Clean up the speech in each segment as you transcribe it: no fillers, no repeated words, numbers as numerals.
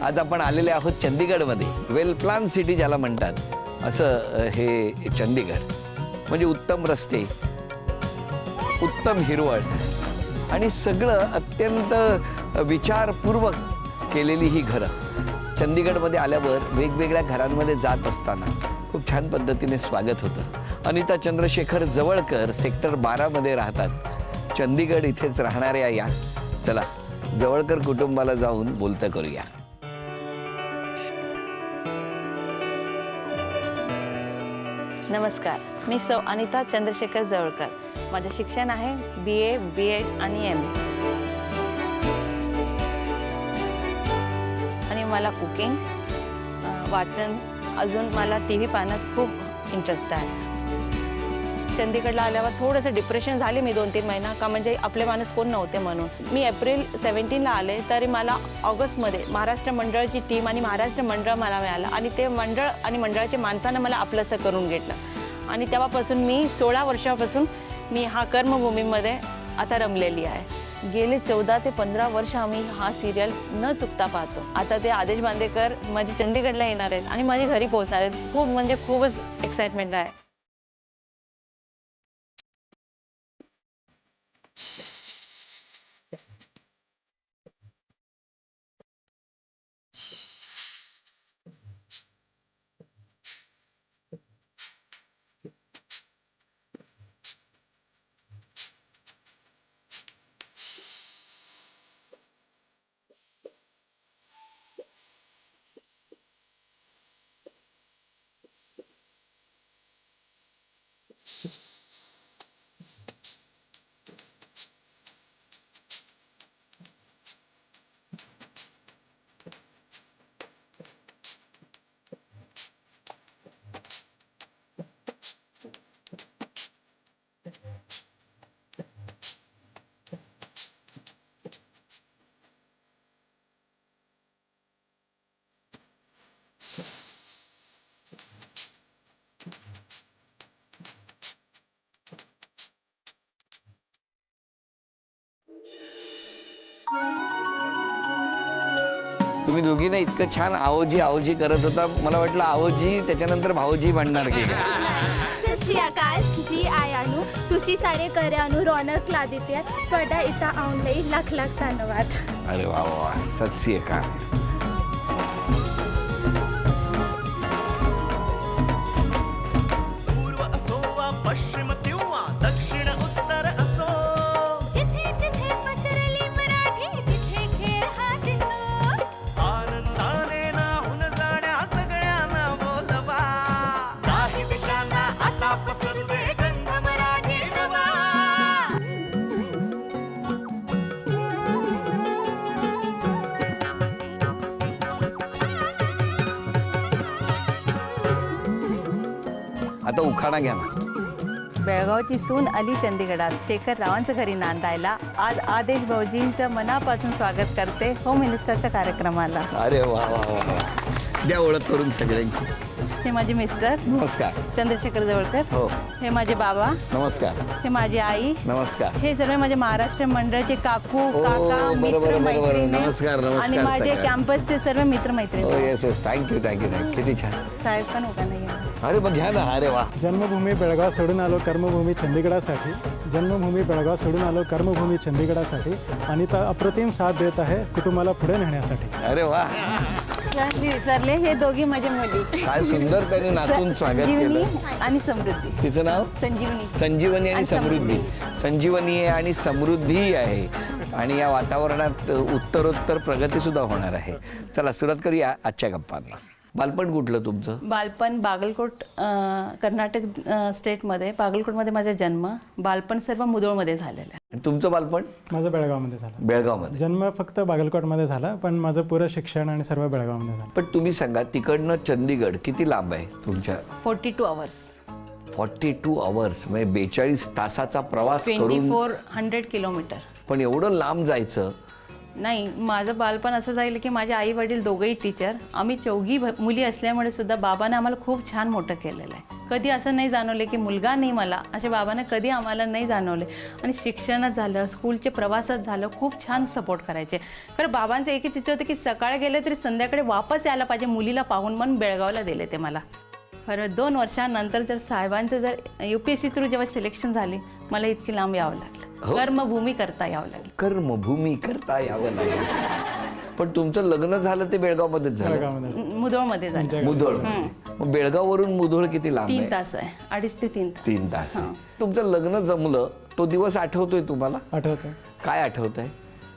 आज आपण आलेले आहोत चंदीगडमध्ये. वेल प्लान सिटी ज्याला म्हणतात असं हे चंदीगड. म्हणजे उत्तम रस्ते, उत्तम हिरवळ आणि सगळं अत्यंत विचारपूर्वक केलेली ही घरं. चंदीगडमध्ये आल्यावर वेगवेगळ्या घरांमध्ये जात असताना खूप छान पद्धतीने स्वागत होतं. अनिता चंद्रशेखर जवळकर सेक्टर 12 मध्ये राहतात. चंदीगड इथेच राहणाऱ्या या चला जवळकर कुटुंबाला जाऊन बोलतं करूया. नमस्कार, मी सौ अनिता चंद्रशेखर जवळकर. माझे शिक्षण आहे BA, BEd आणि MA. आणि मला कुकिंग, वाचन, अजून मला TV पाहण्यात खूप इंटरेस्ट आहे. चंदीगडला आल्यावर थोडंसं डिप्रेशन झाले मी 2-3 महिना का म्हणजे आपले माणूस कोण नव्हते म्हणून. मी एप्रिल 17ला आले तरी मला ऑगस्टमध्ये महाराष्ट्र मंडळाची टीम आणि महाराष्ट्र मंडळ मला मिळालं आणि ते मंडळ आणि मंडळाच्या माणसानं मला आपलंसं करून घेतलं आणि तेव्हापासून मी 16 वर्षापासून मी हा कर्मभूमीमध्ये आता रमलेली आहे. गेले 14 ते 15 वर्ष आम्ही हा सिरियल न चुकता पाहतो. आता ते आदेश बांदेकर माझी चंदीगडला येणार आहेत आणि माझ्या घरी पोहोचणार आहेत. खूप म्हणजे खूपच एक्साइटमेंट आहे. तुम्ही दोघींना इतकं छान आवोजी आवोजी करत होता, मला वाटलं आवोजी त्याच्यानंतर भाऊजी म्हणणार की काय. सत श्री अकाल जी आया नू तुसी सारे करिया नू रौनक ला देते हैं. ਤੁਹਾਡਾ इता आउन ਲਈ ਲੱਖ ਲੱਖ ਧੰਨਵਾਦ. अरे वा वा वा, सत श्री अकाल. पूर्व असो वा पश्चिम किंवा दक्षिण उत्तर असो, जिथे जिथे पसरली मराठी तिथे खेळ हा दिसो. आनंदाने नाहून जाण्या सगळ्यांना बोलवा. काही दिशांना आता पसरू दे गंध मराठी नवा. आता उखाणा घ्या ना. बेळगावची सून आली चंदीगडात शेखर रावांच्या घरी नांदायला. आज आदेश भाऊजींचं मनापासून स्वागत करते होम मिनिस्टरच्या कार्यक्रमाला. अरे वा वा वा वा. द्या ओळख करून सगळ्यांची. हे माझे मिस्टर नमस्कार. चंद्रशेखर जवळकर. हो हे माझे बाबा. नमस्कार. हे माझी आई. नमस्कार. हे सर्व माझे महाराष्ट्र मंडळाचे काकू ओ, काका बरोबर, मित्र बरोबर. मैत्रिणी नमस्कार, नमस्कार आणि माझे सगळ्यांना. कॅम्पसचे सर्व मित्र हो मैत्रिणी. Yes yes, thank you thank you thank you. किती छान. साहेब पण होता नाही आहे. अरे मग घ्या ना. अरे वा. जन्मभूमी बेळगाव सोडून आलो कर्मभूमी चंदीगडासाठी. जन्मभूमी बेळगाव सोडून आलो कर्मभूमी चंदीगडासाठी. अनिता अप्रतिम साथ देत आहे कुटुंबाला पुढे नेण्यासाठी. अरे वा. सर मी विसरले, हे दोघी माझे मुली. काय सुंदर त्यांनी नातून स्वागत संजीवनी केलं. आणि समृद्धी. तिचं नाव संजीवनी. संजीवनी आणि आणि समृद्धी. संजीवनी आहे आणि समृद्धी आहे आणि या वातावरणात उत्तरोत्तर प्रगती सुद्धा होणार आहे. चला सुरुवात करूया आजच्या गप्पांना. बालपण कुठलं तुमचं? बालपण बागलकोट, कर्नाटक स्टेटमध्ये बागलकोटमध्ये माझा जन्म. बालपण सर्व मुधोळमध्ये झालेलं आहे. आणि तुमचं बालपण? माझं बेळगावमध्ये झालं. बेळगावमध्ये. जन्म फक्त बागलकोटमध्ये झाला पण माझं पुरं शिक्षण आणि सर्व बेळगावमध्ये झालं. पण तुम्ही सांगा तिकडनं चंदीगड किती लांब आहे तुमच्या? 42 आवर्स. 42 आवर्स म्हणजे 42 तासाचा प्रवास करून. 2400 किलोमीटर. पण एवढं लांब जायचं? नाही, माझं बालपण असं झालं की माझे आई वडील दोघंही टीचर. आम्ही चौघी मुली असल्यामुळे सुद्धा बाबाने आम्हाला खूप छान मोठं केलेलं आहे. कधी असं नाही जाणवले की मुलगा नाही मला, अशा बाबांना कधी आम्हाला नाही जाणवले. आणि शिक्षणात झालं, स्कूलचे प्रवासात झालं, खूप छान सपोर्ट करायचे. कारण बाबांचं एकच इच्छा होतं की सकाळी गेले तरी संध्याकाळी वापस यायला पाहिजे मुलीला पाहून, म्हणून बेळगावला दिले ते मला. खरं 2 वर्षानंतर जर साहेबांचं जर UPSC थ्रू जेव्हा सिलेक्शन झाली, मला इतकी लांब यावं लागलं, कर्मभूमी करता यावं लागलं. कर्मभूमी करता यावं लागेल. पण तुमचं लग्न झालं ते बेळगावमध्येच झालं? बेळगावमध्ये. मुधोळमध्ये झालं. मुधोळ. मग बेळगाववरून मुधोळ किती लांब 3 आहे? तास आहे, 2.5 ते 3 तास. 3 तास. तुमचं लग्न जमलं तो दिवस आठवतोय तुम्हाला? आठवतं. काय आठवतंय?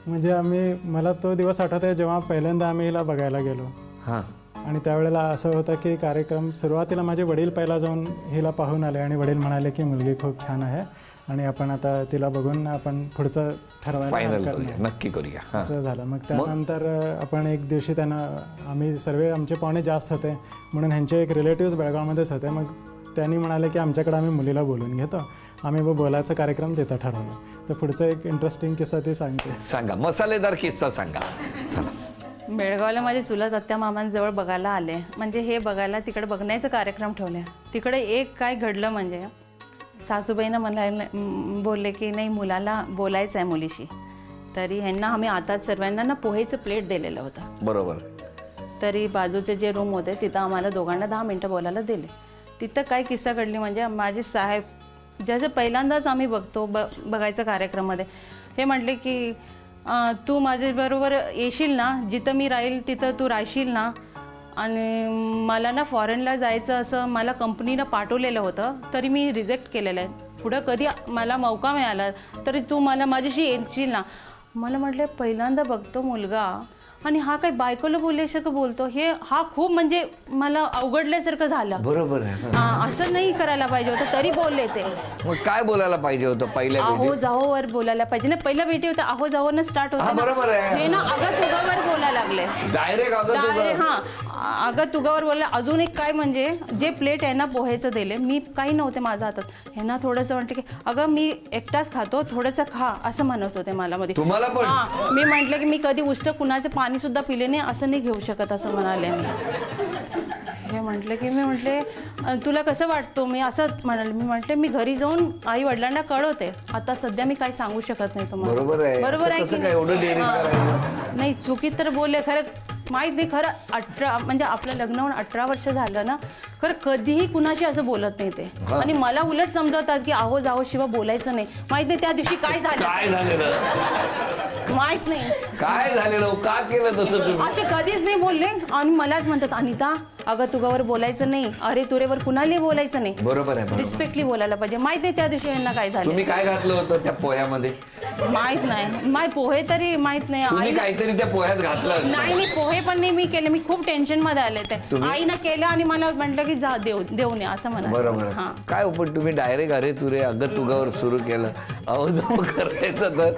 म्हणजे मला तो दिवस आठवतोय जेव्हा पहिल्यांदा आम्ही हिला बघायला गेलो. हां. आणि त्यावेळेला असं होतं की कार्यक्रम सुरुवातीला माझे वडील पहिला जाऊन हिला पाहून आले आणि वडील म्हणाले की मुलगी खूप छान आहे आणि आपण आता तिला बघून आपण पुढचं ठरवायला फायनल हरकत करूया, नाही. नक्की करूया. हां. असं झालं. मग त्यानंतर आपण एक दिवशी त्यांना, आम्ही सर्व आमचे पाहुणे जास्त होते म्हणून ह्यांचे एक रिलेटिव्स बेळगावमध्येच होते. मग त्यांनी म्हणाले की आमच्याकडे आम्ही मुलीला बोलून घेतो. आम्ही बोलायचा कार्यक्रम तिथं ठरवला. तर पुढचा एक इंटरेस्टिंग किस्सा ती सांगते. सांगा, मसालेदार किस्सा सांगा. चला. बेळगावला माझे चुलत आत्या मामांजवळ बघायला आले. म्हणजे हे बघायला तिकडे बघण्याचा कार्यक्रम ठेवले. तिकडे एक काय घडलं म्हणजे सासूबाईनं म्हणायला बोलले की नाही मुलाला बोलायचं आहे मुलीशी. तरी ह्यांना आम्ही आता सर्वांना ना पोहेचं प्लेट दिलेलं होतं. बरोबर. तरी बाजूचे जे रूम होते तिथं आम्हाला दोघांना 10 मिनटं बोलायला दिले. तिथं काय किस्सा घडली म्हणजे माझे साहेब ज्याचं पहिल्यांदाच आम्ही बघायचं कार्यक्रमामध्ये हे म्हटले की तू माझ्याबरोबर येशील ना, जिथं मी राहील तिथं तू राहशील ना. आणि मला ना फॉरेनला जायचं असं मला कंपनीनं पाठवलेलं होतं, तरी मी रिजेक्ट केलेलं आहे. पुढं कधी मला मौका मिळाला तरी तू मला माझ्याशी येशील ना. मला म्हटलं पहिल्यांदा बघतो मुलगा आणि हा काही बायकोला बोलल्यासारखं बोलतो, हा खूप म्हणजे मला अवघडल्यासारखं झालं. बरोबर आहे. असं नाही करायला पाहिजे होतं, तरी बोलले ते. मग काय बोलायला पाहिजे होतं पहिल्या आहो भेटीत? जाओवर बोलायला पाहिजे ना. पहिल्या भेटी होत्या आहो जाओवर स्टार्ट हा, होतं बरोबर आहे. हे ना अगं तुगावर बोलायला लागले. डायरेक्ट अगं तुगावर बोलले. अजून एक काय म्हणजे जे प्लेट यांना पोहायचं दिले, मी काही नव्हते माझ्या हातात. ह्यांना थोडंसं म्हणते की अगं मी एकटाच खातो, थोडंसं खा असं म्हणत होते मला मध्ये. तुम्हाला पण? मी म्हटलं की मी कधी उष्ट कुणाचं पाणी सुद्धा पिले नाही, असं नाही घेऊ शकत असं म्हणाले मी. हे म्हटलं की मी म्हटले तुला कसं वाटतो, मी असंच म्हणाले. मी म्हटले मी घरी जाऊन आई वडिलांना कळवते, आता सध्या मी काही सांगू शकत नाही तुम्हाला. बरोबर आहे. बरोबर आहे की काय एवढं डेअरिंग करायचं? नाही चुकीत तर बोलले. खरं माहीत नाही, खरं 18 म्हणजे आपलं लग्न होऊन 18 वर्ष झालं ना, खरं कधीही कुणाशी असं बोलत नाही ते. आणि मला उलट समजवतात की आहो जाओ शिवाय बोलायचं नाही. माहित नाही त्या दिवशी काय झालं, काय झालेलं? माहित नाही काय झालेलं? का केलं तसं तुम्ही? असे कधीच नाही बोलले. आणि मलाच म्हणतात अनिता अगं तुगावर बोलायचं नाही, अरे तुरेवर कुणालाही बोलायचं नाही, बरोबर आहे. रिस्पेक्टली बोलायला पाहिजे. माहित नाही त्या दिवशी यांना काय झालं, तुम्ही काय घातलं होतं त्या पोह्यामध्ये? माहित नाही. माय पोहे तरी माहित नाही. तुम्ही आई काहीतरी त्या पोह्यात घातलं असतं. नाही पोहे पण नाही मी केले. मी खूप टेन्शन मध्ये आले ते. आईनं केलं आणि मला म्हटलं की जा देऊ नये असं म्हणा. बरोबर. काय पण तुम्ही डायरेक्ट अरे तुरे अगं तुगावर सुरू केलं, अहो जाऊ करायचं तर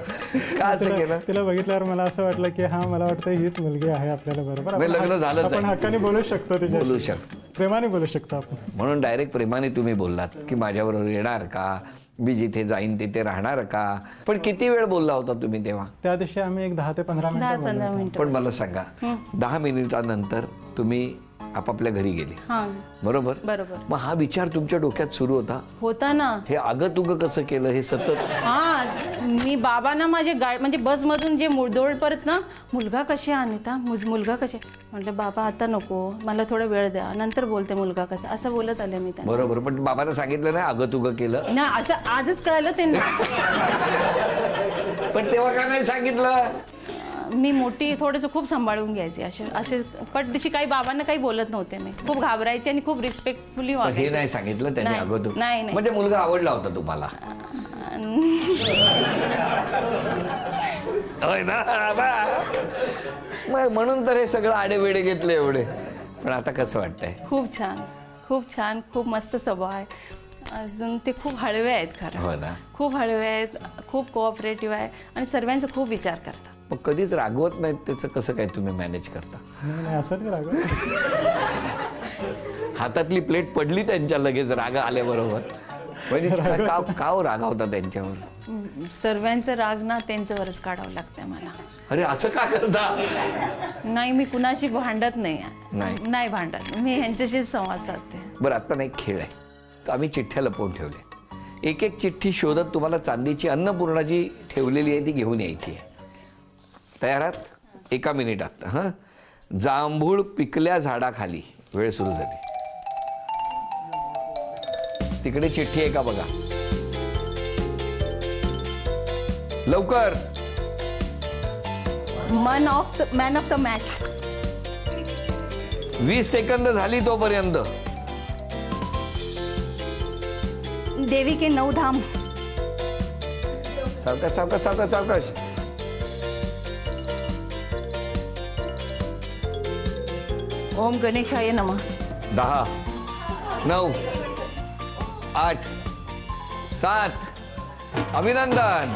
का असं केलं? तिला बघितल्यावर मला असं वाटलं की हा मला वाटतं हीच मुलगी आहे आपल्याला. बरोबर लग्न झालंच आपण आहे. हक्काने बोलू शकतो, तिच्या बोलू शकतो, प्रेमाने बोलू शकतो आपण. म्हणून डायरेक्ट प्रेमाने तुम्ही बोललात की माझ्याबरोबर येणार का, मी जिथे जाईन तिथे राहणार का. पण किती वेळ बोलला होता तुम्ही तेव्हा? त्या दिवशी आम्ही एक 10 ते 15 मिनिटं बोललो होतो. पण मला सांगा 10 मिनिटानंतर तुम्ही आपापल्या घरी गेले, बरोबर? बरोबर. मग हा विचार तुमच्या डोक्यात सुरू होता ना, हे अगं तुगं कसं केलं हे सतत? मी बाबांना माझे म्हणजे बसमधून जे मुळदोड परत ना मुलगा कशी अनिता मुलगा कसे म्हटलं बाबा आता नको, मला थोडा वेळ द्या, नंतर बोलते मुलगा कसा, असं बोलत आले मी त्यांना. बरोबर. पण बाबांना सांगितलं नाही अगं तुगं केलं? नाही असं आजच कळालं त्यांना. पण तेव्हा का नाही सांगितलं? मी मोठी थोडंसं खूप सांभाळून घ्यायची. असे पण तशी काही बाबांना काही बोलत नव्हते. मी खूप घाबरायची आणि खूप रिस्पेक्टफुली हे वागायचे. नाही सांगितलं त्यांनी नाही, अगं तू? नाही. म्हणजे मुलगा आवडला होता तुम्हाला? होय ना. म्हणून तर हे सगळं आडेवेडे घेतले एवढे. पण आता कसं वाटतंय? खूप छान, खूप छान, खूप मस्त स्वभाव आहे. अजून ते खूप हळवे आहेत. खरं हो ना, खूप हळवे आहेत, खूप कोऑपरेटिव्ह आहे आणि सर्वांचा खूप विचार करतात. मग कधीच रागवत नाहीत, त्याचं कसं काय तुम्ही मॅनेज करता? नाही असं नाही रागवत. हातातली प्लेट पडली त्यांच्या लगेच राग आल्याबरोबर, म्हणजे का रागावता त्यांच्यावर? सर्वांचं राग ना त्यांच्यावरच काढावं लागतं मला. अरे असं का करता? नाही मी कुणाशी भांडत नाही. नाही भांडत, मी ह्यांच्याशीच संवाद साधते. बरं आता नाही खेळ आहे, आम्ही चिठ्ठ्या लपवून ठेवल्या. एक एक चिठ्ठी शोधत तुम्हाला चांदीची अन्नपूर्णा जी ठेवलेली आहे ती घेऊन यायची आहे. तयार आहात? 1 मिनिटात. हां. जांभूळ पिकल्या झाडाखाली. वेळ सुरू झाली. तिकडे चिठ्ठी आहे का बघा. लवकर. Man of the match. 20 second झाली तोपर्यंत. देवी के 9 धाम. सावकाश सावकाश सावकाश सावकाश. ओम गणेशाय नमः. 10 9 8 7. अभिनंदन.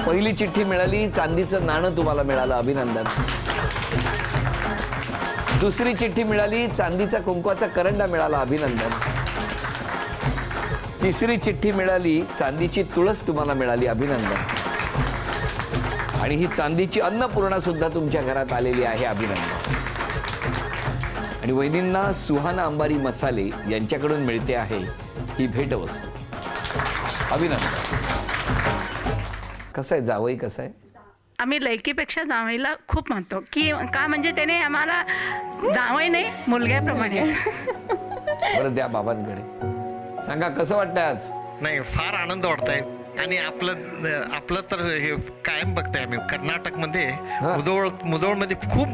पहिली चिठ्ठी मिळाली, चांदीचं नाणं तुम्हाला मिळालं. अभिनंदन. दुसरी चिठ्ठी मिळाली, चांदीचा कुंकवाचा करंडा मिळाला. अभिनंदन. तिसरी चिठ्ठी मिळाली, चांदीची तुळस तुम्हाला मिळाली. अभिनंदन. आणि ही चांदीची अन्नपूर्णा सुद्धा तुमच्या घरात आलेली आहे. अभिनंदन. आणि वहिनींना सुहाना अंबारी मसाले यांच्याकडून मिळते आहे ही भेटवस्तू. अभिनंदन. कसं आहे जावई, कसं आहे? आम्ही लयकीपेक्षा जावईला खूप मानतो की का म्हणजे त्याने आम्हाला जावई नाही मुलग्याप्रमाणे. बरं द्या बाबांकडे. सांगा कसं वाटतंय आज? नाही, फार आनंद वाटतोय. आणि आपलं तर हे कायम बघतोय आम्ही कर्नाटकमध्ये मुधोळमध्ये खूप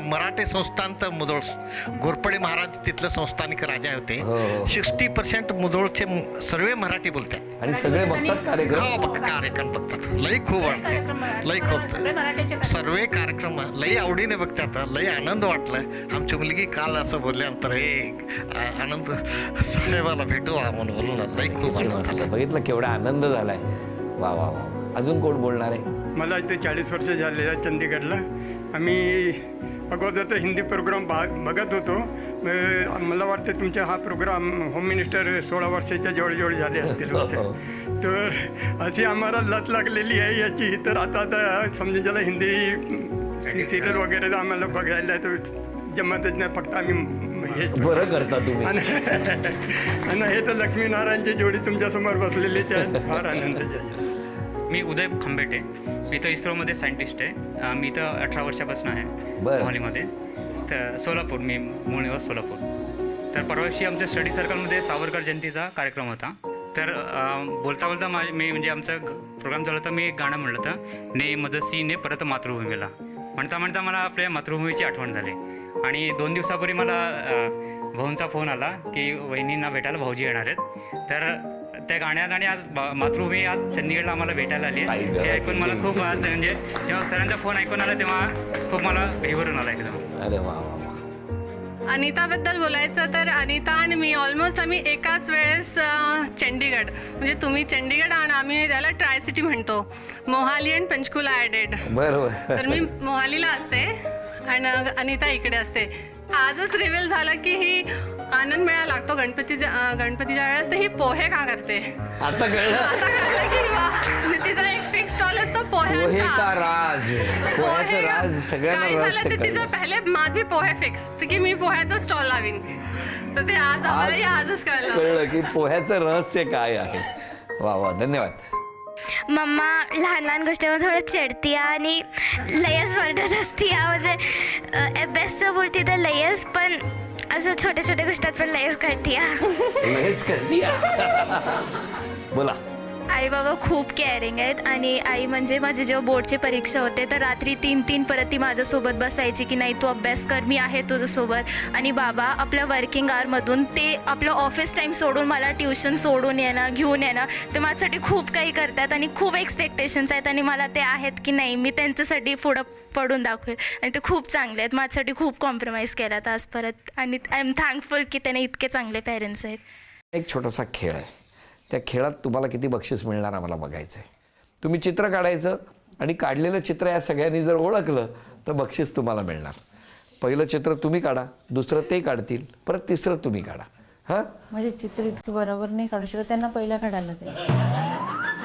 मराठी संस्थान. तर मुधोळ घोरपडे महाराज तिथलं संस्थानिक राजा होते. 60% मुधोळचे सर्व मराठी बोलतात. आणि सगळे बघतात कार्यक्रम. हो, कार्यक्रम बघतात. लई खूप वाटतं, लई खूप सर्व कार्यक्रम लई आवडीने बघतात. लई आनंद वाटलं. आमची मुलगी काल असं बोलल्यानंतर हे आनंद साहेबाला भेटू म्हणून बोलू ना. लई खूप आनंद झाला. बघितलं केवढा आनंद झालाय. वा वा वा. अजून कोण बोलणार आहे? मला इथे 40 वर्ष झाले आहे चंदीगडला. आम्ही अगोदर हिंदी प्रोग्राम बघत होतो. मला वाटतं तुमचा हा प्रोग्राम होम मिनिस्टर 16 वर्षाच्या जवळजवळ झाले असतील. तर अशी आम्हाला लत लागलेली आहे याची. तर आता समजा ज्याला हिंदी सिरियल वगैरे आम्हाला बघायला तर जमतच नाही. फक्त आम्ही बरं करता तुम्ही. आणि हे तर लक्ष्मीनारायणची जोडी तुमच्यासमोर बसलेलीच आहे. फार आनंदाची आहे. मी उदय खंबेटे. मी तर इस्रोमध्ये सायंटिस्ट आहे. मी तर 18 वर्षापासून आहे मोहालीमध्ये. तर सोलापूर, मी मूळ निवास सोलापूर. तर परवाशी आमच्या स्टडी सर्कलमध्ये सावरकर जयंतीचा कार्यक्रम होता. तर बोलता बोलता मी म्हणजे आमचा प्रोग्राम चालू होता. मी एक गाणं म्हणलं होतं, ने मदसी ने परत मातृभूमीला. म्हणता म्हणता मला आपल्या मातृभूमीची आठवण झाली. आणि 2 दिवसापूर्वी मला भाऊंचा फोन आला की वहिनींना भेटायला भाऊजी येणार आहेत. तर त्या गाण्यात आणि आज मातृभूमी आज चंदीगडला आम्हाला भेटायला आली आहे. हे ऐकून मला खूप आज म्हणजे जेव्हा सरांचा फोन ऐकून आला तेव्हा खूप मला भेवरून आला एकदम. अरे वा वा. अनिताबद्दल बोलायचं तर अनिता आणि मी ऑलमोस्ट आम्ही एकाच वेळेस चंडीगड, म्हणजे तुम्ही चंडीगड आणि आम्ही त्याला ट्राय सिटी म्हणतो. मोहाली आणि पंचकुला ॲडेड. बरोबर. तर मी मोहालीला असते आणि अनिता इकडे असते. आजच रिव्हील झालं की ही आनंद मेळा लागतो गणपतीच्या वेळेस, तर ही पोहे का करते. आता कळलं की तिचा एक फिक्स स्टॉल असतो पोहे पोह्यांचा. का राज. पोह्याचं राज सगळ्यांना काय रहस्य झालं ते तिचं कळलं. पहिले माझी पोहे फिक्स की मी पोह्याचा स्टॉल लावीन. तर ते आज आम्हालाही आजच कळलं की पोह्याचं रहस्य काय आहे. वा वा. धन्यवाद. मम्मा लहान लहान गोष्टीमध्ये थोडं चिडती आणि लयच वरडत असती. म्हणजे अभ्यासचं बोलती तर लयच, पण असं छोट्या छोट्या गोष्टीत पण लयच करते. लयच करती. बोला. आई बाबा खूप केअरिंग आहेत. आणि आई म्हणजे माझी जेव्हा बोर्डची परीक्षा होते तर रात्री 3-3 परत ती माझ्यासोबत बसायची की नाही तू अभ्यास कर, मी आहे तुझ्यासोबत. आणि बाबा आपल्या वर्किंग आवरमधून ते आपलं ऑफिस टाईम सोडून मला ट्युशन सोडून येणं, घेऊन येणं, ते माझ्यासाठी खूप काही करतात. आणि खूप एक्सपेक्टेशन्स आहेत आणि मला ते आहेत की नाही मी त्यांच्यासाठी पुढं पडून दाखवेल. आणि ते खूप चांगले आहेत. माझ्यासाठी खूप कॉम्प्रोमाइज केलात आज परत. आणि आय एम थँकफुल की त्याने इतके चांगले पेरेंट्स आहेत. एक छोटासा खेळ आहे. त्या खेळात तुम्हाला किती बक्षीस मिळणार आम्हाला बघायचं आहे. तुम्ही चित्र काढायचं आणि काढलेलं चित्र या सगळ्यांनी जर ओळखलं तर बक्षीस तुम्हाला मिळणार. पहिलं चित्र तुम्ही काढा, दुसरं ते काढतील, परत तिसरं तुम्ही काढा. हां, म्हणजे चित्र इतकं बरोबर नाही काढू शकत, त्यांना पहिलं काढायला ते.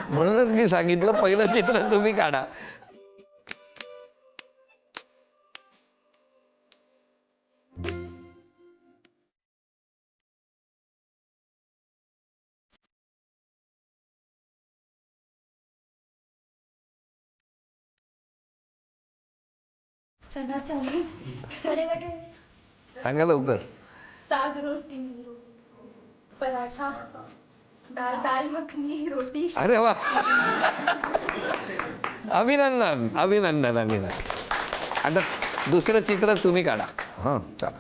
म्हणूनच मी सांगितलं पहिलं चित्र तुम्ही काढा. चना चावल, छोले भटूरे, सांगा लवकर. साग रोटी, पराठा, दाल मखनी, रोटी. अरे वा, अभिनंदन अभिनंदन अभिनंदन. आता दुसरं चित्र तुम्ही काढा. हां चला.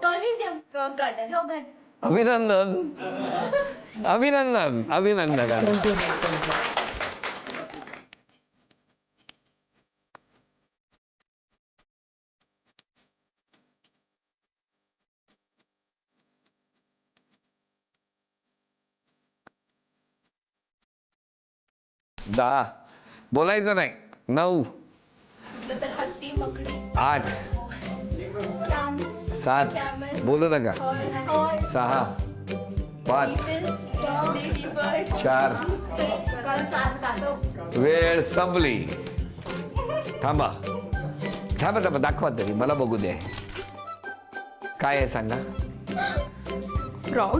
Toilet garden, no garden. अभिनंदन अभिनंदन अभिनंदन. दहा बोलायचं नाही. 9 तर हत्ती, मकडी, 8 7 बोलू नका. 6 5 4 वेळ संपली. थांबा थांबा थांबा, दाखवा तरी मला बघू दे. काय आहे सांगा. फ्रॉग.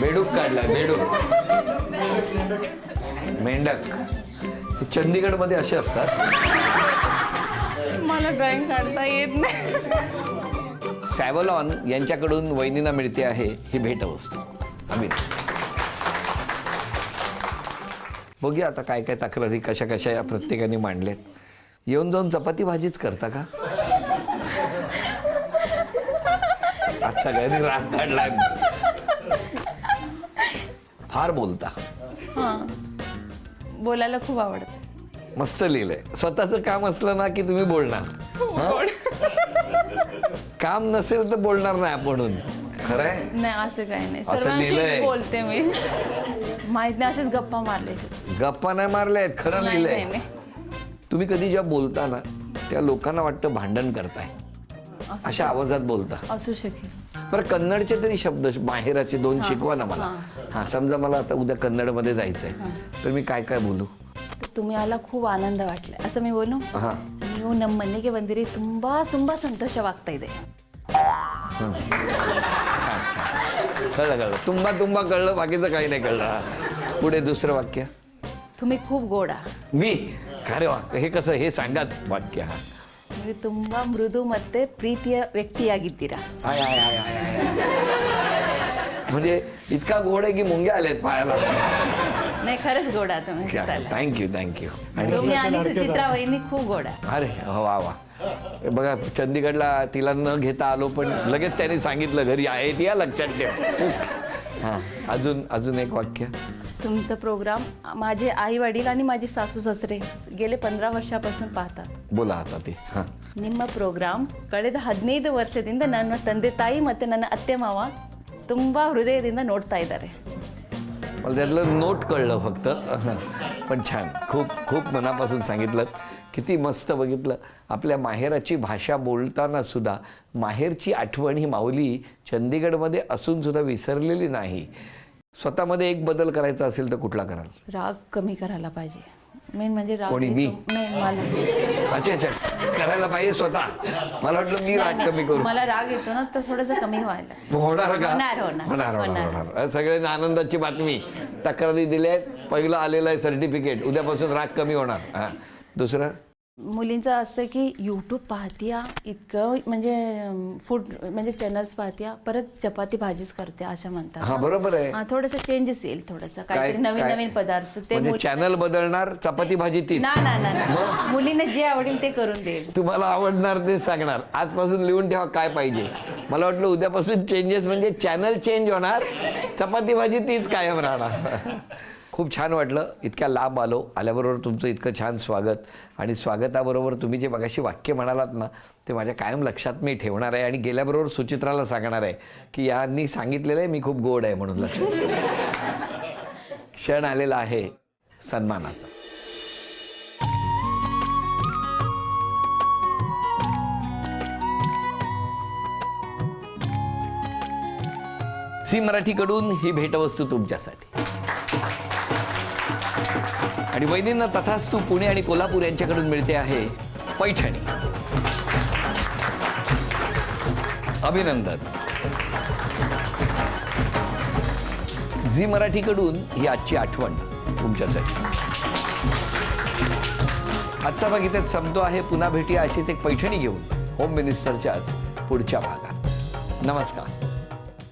बेडूक काढलाय. बेडूक, मेंढक. चंदीगड मध्ये असे असतात. मला ड्रॉइंग काढता येत नाही. सॅव्हलॉन यांच्याकडून वहिनींना मिळते आहे ही भेटवस्तू. अमित बघूया आता काय काय तक्रारी कशा कशा या प्रत्येकाने मांडलेत. येऊन जाऊन चपाती भाजीच करता का. आज सगळ्यांनी राग काढलाय. फार बोलता. हां, बोलायला खूप आवडतं. मस्त लिहिलंय. स्वतःचं काम असलं ना की तुम्ही बोलणार. हं? काम नसेल तर बोलणार नाही आपण. खरंय. नाही असं काही नाही. असं लिहिलंय. सर्वांशी बोलते मी. माहित नाही, असेच गप्पा मारले. गप्पा नाही मारल्यात, खरं नाही, लिहिलंय. नाही, तुम्ही कधी जेव्हा बोलता ना त्या लोकांना वाटतं भांडण करताय. अशा आवाजात बोलता. असू शकेल. बरं कन्नडचे तरी शब्द माहेराचे 2 शिकवा ना मला. हा समजा मला आता उद्या कन्नडमध्ये जायचंय तर मी काय काय बोलू. तुम्ही आला खूप आनंद वाटला असं मी बोलू. हा ನೀವು ನಮ್ಮ ಮನೆಗೆ ಬಂದಿರಿ ತುಂಬಾ ತುಂಬಾ ಸಂತೋಷವಾಗ್ತಾ ಇದೆ. कळलं कळलं. तुम्हा तुम्हा कळलं, बाकीचं काही नाही कळलं. पुढे दुसरं वाक्य. तुम्ही खूप गोड मी खरे हे कसं हे सांगाच वाक्य. हा ನೀವು ತುಂಬಾ ಮೃದು ಮತ್ತೆ ಪ್ರೀತಿಯ ವ್ಯಕ್ತಿಯಾಗಿದ್ದೀರಾ. म्हणजे इतका गोड आहे की मुंग्या आल्यात पायाला. नाही खरंच गोड आहे तुम्ही. Thank you thank you. तुम्ही आणि सुचित्रा वहिनी खूप गोड आहे. अरे वा वा. बघा चंदीगडला तिला न घेता आलो पण लगेच त्याने सांगितलं घरी आहे ती, या लक्षात ठेव. हां अजून एक वाक्य. तुमचा प्रोग्राम माझे आई वडील आणि माझे सासू सासरे गेले 15 ವರ್ಷಾಪसून पाहतात. बोला आता ते. हां ನಿಮ್ಮ ಪ್ರೋಗ್ರಾಮ್ ಕಳೆದ 15 ವರ್ಷದಿಂದ ನನ್ನ ತಂದೆ ತಾಯಿ ಮತ್ತು ನನ್ನ ಅತ್ತೆ ಮಾವ ತುಂಬಾ ಹೃದಯದಿಂದ ನೋಡ್ತಾ ಇದ್ದಾರೆ. मला त्यातलं नोट कळलं फक्त. पण छान, खूप खूप मनापासून सांगितलं. किती मस्त. बघितलं आपल्या माहेराची भाषा बोलताना सुद्धा माहेरची आठवण ही माऊली चंदीगडमध्ये असून सुद्धा विसरलेली नाही. स्वतःमध्ये एक बदल करायचा असेल तर कुठला कराल. राग कमी करायला पाहिजे. मेन म्हणजे राग कोणी मी? नाही मला. अच्छा करायला पाहिजे स्वतः. मला वाटलं मी राग कमी करू. मला राग येतो ना तर थोडंसं कमी व्हायला. होणार का. होणार. सगळ्यांना आनंदाची बातमी. तक्रारी दिल्या. पहिलं आलेलं आहे सर्टिफिकेट. उद्यापासून राग कमी होणार. हा दुसरं मुलींचं असतं की यूट्यूब पाहत्या इतकं म्हणजे फूड म्हणजे चॅनल्स पाहत्या परत चपाती भाजीच करते असं म्हणतात. हा बरोबर आहे. थोडंसं चेंजेस येईल. थोडंसं काहीतरी नवीन नवीन पदार्थ ते चॅनल बदलणार. चपाती भाजी ती ना मुलींना जे आवडेल ते करून देईल. तुम्हाला आवडणार ते सांगणार. आजपासून लिहून ठेवा काय पाहिजे. मला वाटलं उद्यापासून चेंजेस म्हणजे चॅनल चेंज होणार, चपाती भाजी तीच कायम राहणार. खूप छान वाटलं. इतक्या लांब आल्याबरोबर तुमचं इतकं छान स्वागत. आणि स्वागताबरोबर तुम्ही जे मगाशी वाक्य म्हणालात ना ते माझ्या कायम लक्षात मी ठेवणार आहे. आणि गेल्याबरोबर सुचित्राला सांगणार आहे की यांनी सांगितलेलं आहे मी खूप गोड आहे म्हणून. लक्षात. क्षण आलेला आहे सन्मानाचा. झी मराठीकडून ही भेटवस्तू तुमच्यासाठी. आणि वहिनींना तथास्तु पुणे आणि कोल्हापूर यांच्याकडून मिळते आहे पैठणी. अभिनंदन. झी मराठीकडून ही आजची आठवण तुमच्यासाठी. आजचा भाग इथेच संपतो आहे. पुन्हा भेटूया अशीच एक पैठणी घेऊन होम मिनिस्टरच्याच पुढच्या भागात. नमस्कार.